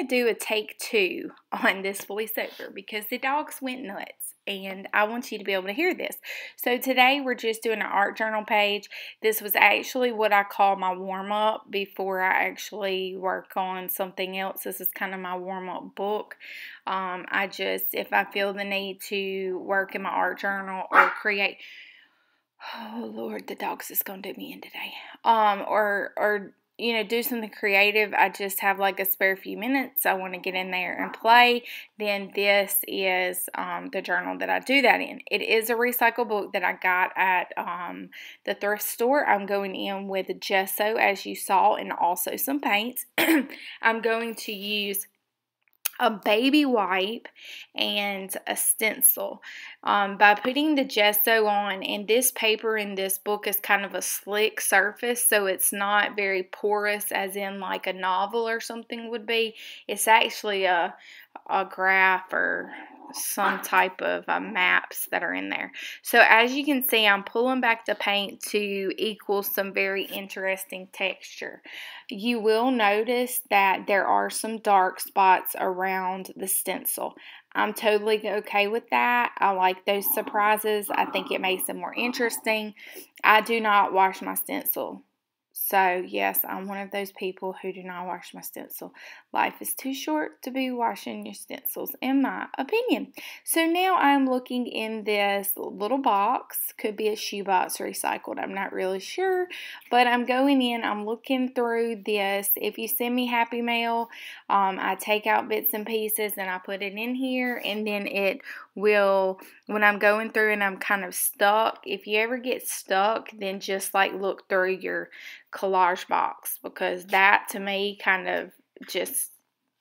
to do a take 2 on this voiceover because the dogs went nuts and I want you to be able to hear this. So today we're just doing an art journal page. This was actually what I call my warm-up before I actually work on something else. This is kind of my warm-up book. If I feel the need to work in my art journal or create, oh Lord, the dog's just gonna do me in today. Or do something creative. I just have like a spare few minutes. I want to get in there and play. Then this is the journal that I do that in. It is a recycled book that I got at the thrift store. I'm going in with gesso, as you saw, and also some paints. I'm going to use a baby wipe and a stencil. By putting the gesso on, and this paper in this book is kind of a slick surface, so it's not very porous as in like a novel or something would be. It's actually a graph or some type of maps that are in there. So as you can see, I'm pulling back the paint to equal some very interesting texture. You will notice that there are some dark spots around the stencil. I'm totally okay with that. I like those surprises. I think it makes it more interesting. I do not wash my stencil. So, yes, I'm one of those people who do not wash my stencil. Life is too short to be washing your stencils, in my opinion. So, now I'm looking in this little box. Could be a shoebox recycled. I'm not really sure. But I'm going in. I'm looking through this. If you send me Happy Mail, I take out bits and pieces and I put it in here. And then it will, when I'm going through and I'm kind of stuck, if you ever get stuck, then just like look through your collage box, because that to me kind of just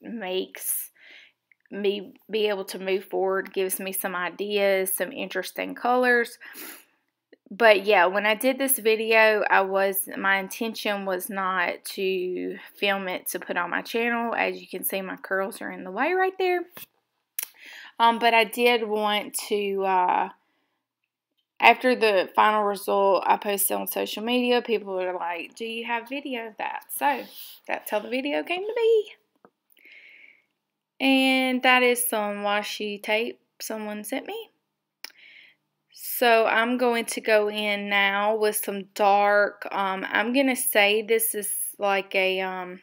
makes me be able to move forward, gives me some ideas, some interesting colors. But yeah, when I did this video, my intention was not to film it to put on my channel. As you can see, my curls are in the way right there. But I did want to, after the final result I posted on social media, people were like, do you have video of that? So that's how the video came to be. And that is some washi tape someone sent me. So I'm going to go in now with some dark, I'm going to say this is like a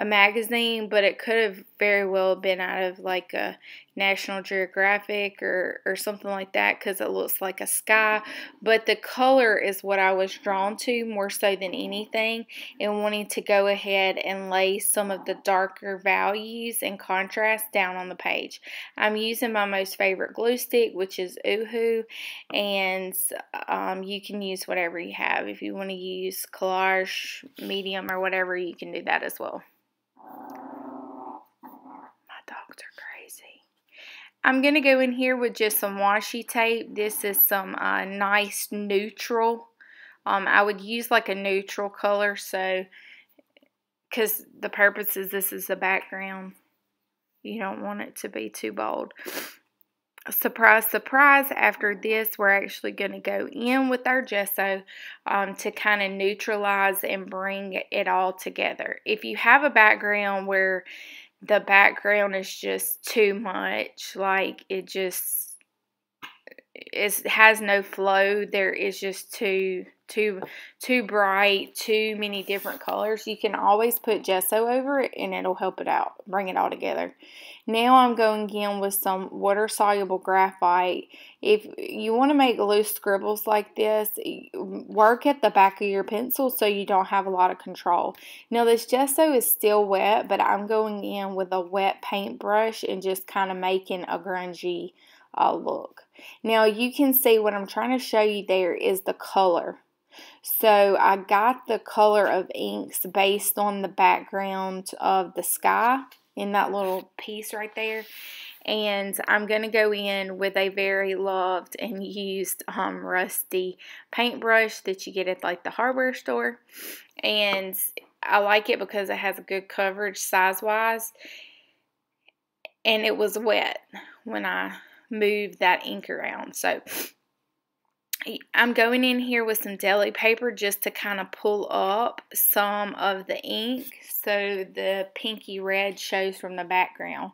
magazine, but it could have very well been out of like a National Geographic or something like that, because it looks like a sky. But the color is what I was drawn to more so than anything, and wanting to go ahead and lay some of the darker values and contrast down on the page. I'm using my most favorite glue stick, which is Oohoo, and you can use whatever you have. If you want to use collage, medium, or whatever, you can do that as well. My dogs are crazy. I'm going to go in here with just some washi tape. This is some nice neutral. I would use like a neutral color, so because the purpose is this is the background. You don't want it to be too bold. Surprise, surprise, after this we're actually going to go in with our gesso to kind of neutralize and bring it all together. If you have a background where the background is just too much, like it has no flow, there is just too bright, too many different colors, you can always put gesso over it and it'll help it out, bring it all together. Now I'm going in with some water-soluble graphite. If you want to make loose scribbles like this, work at the back of your pencil so you don't have a lot of control. Now this gesso is still wet, but I'm going in with a wet paintbrush and just kind of making a grungy look. Now you can see what I'm trying to show you there is the color. So I got the color of inks based on the background of the sky in that little piece right there. And I'm going to go in with a very loved and used rusty paintbrush that you get at like the hardware store. And I like it because it has a good coverage size-wise. And it was wet when I moved that ink around. So I'm going in here with some deli paper just to kind of pull up some of the ink so the pinky red shows from the background.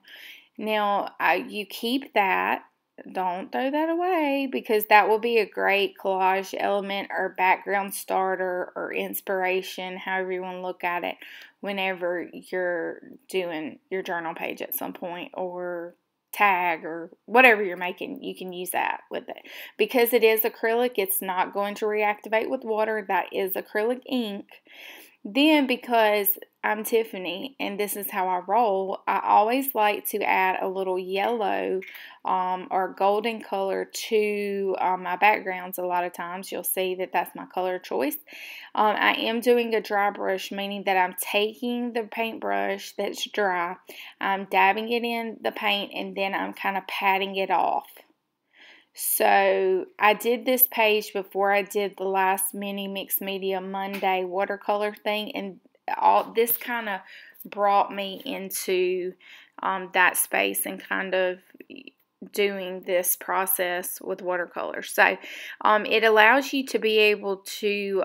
Now, you keep that. Don't throw that away because that will be a great collage element or background starter or inspiration, however you want to look at it, whenever you're doing your journal page at some point or tag or whatever you're making. You can use that with it. Because it is acrylic, it's not going to reactivate with water. That is acrylic ink. Then, because I'm Tiffany and this is how I roll, I always like to add a little yellow or golden color to my backgrounds. A lot of times you'll see that that's my color choice. I am doing a dry brush, meaning that I'm taking the paintbrush that's dry, I'm dabbing it in the paint, and then I'm kind of patting it off. So I did this page before I did the last mini Mixed Media Monday watercolor thing, and all this kind of brought me into that space and kind of doing this process with watercolor. So it allows you to be able to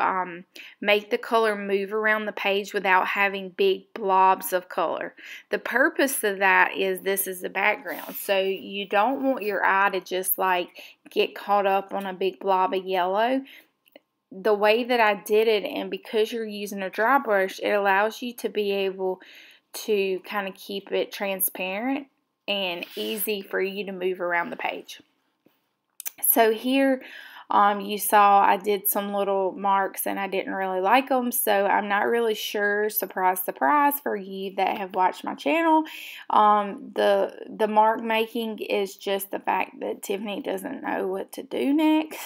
make the color move around the page without having big blobs of color. The purpose of that is this is the background, so you don't want your eye to just like get caught up on a big blob of yellow. The way that I did it, and because you're using a dry brush, it allows you to be able to kind of keep it transparent and easy for you to move around the page. So here you saw I did some little marks and I didn't really like them, so I'm not really sure, surprise surprise for you that have watched my channel, the mark making is just the fact that Tiffany doesn't know what to do next.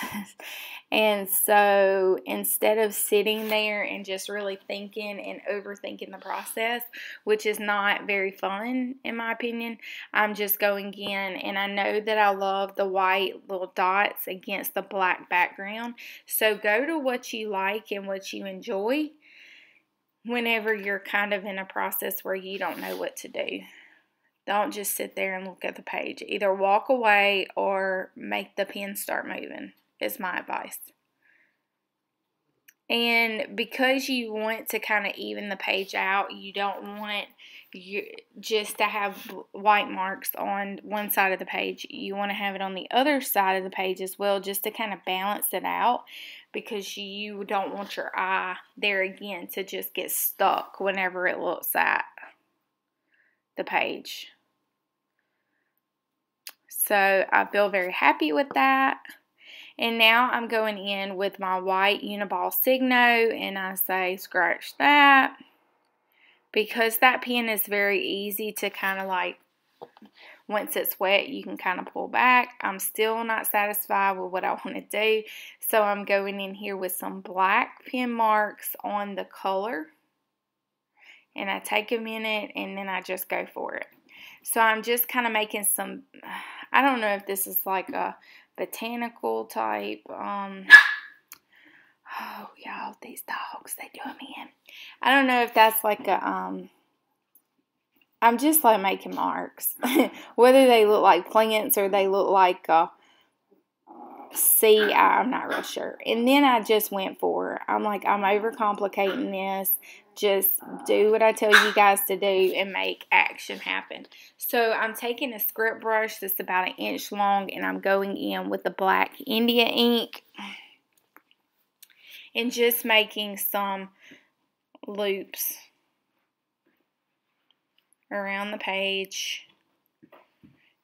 And so instead of sitting there and just really thinking and overthinking the process, which is not very fun in my opinion, I'm just going in, and I know that I love the white little dots against the black background. So go to what you like and what you enjoy whenever you're kind of in a process where you don't know what to do. Don't just sit there and look at the page. Either walk away or make the pen start moving is my advice. And because you want to kind of even the page out, you don't want you just to have white marks on one side of the page. You want to have it on the other side of the page as well, just to kind of balance it out, because you don't want your eye there again to just get stuck whenever it looks at the page. So I feel very happy with that. And now I'm going in with my white Uniball Signo, and I say scratch that. Because that pen is very easy to kind of like, once it's wet, you can kind of pull back. I'm still not satisfied with what I want to do. So I'm going in here with some black pen marks on the color. And I take a minute and then I just go for it. So I'm just kind of making some, I don't know if this is like a botanical type, oh y'all, these dogs, they do me in. I don't know if that's like a, I'm just like making marks. Whether they look like plants or they look like a sea, I'm not real sure. And then I just went for it. I'm like, I'm overcomplicating this. Just do what I tell you guys to do and make action happen. So I'm taking a script brush that's about 1 inch long, and I'm going in with the black India ink and just making some loops around the page,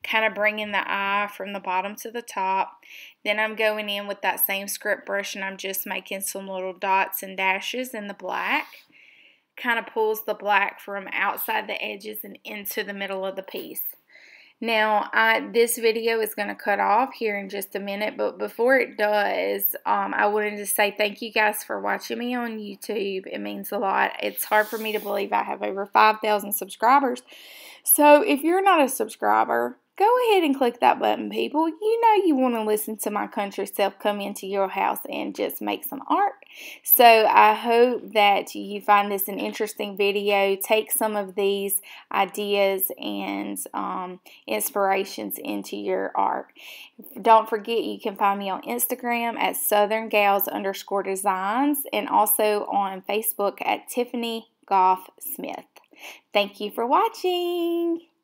kind of bringing the eye from the bottom to the top. Then I'm going in with that same script brush and I'm just making some little dots and dashes in the black. Kind of pulls the black from outside the edges and into the middle of the piece. Now, this video is going to cut off here in just a minute, but before it does, I wanted to say thank you guys for watching me on YouTube. It means a lot. It's hard for me to believe I have over 5,000 subscribers. So, if you're not a subscriber, go ahead and click that button, people. You know you want to listen to my country self come into your house and just make some art. So I hope that you find this an interesting video. Take some of these ideas and inspirations into your art. Don't forget you can find me on Instagram at southerngals_designs and also on Facebook at Tiffany Goff Smith. Thank you for watching.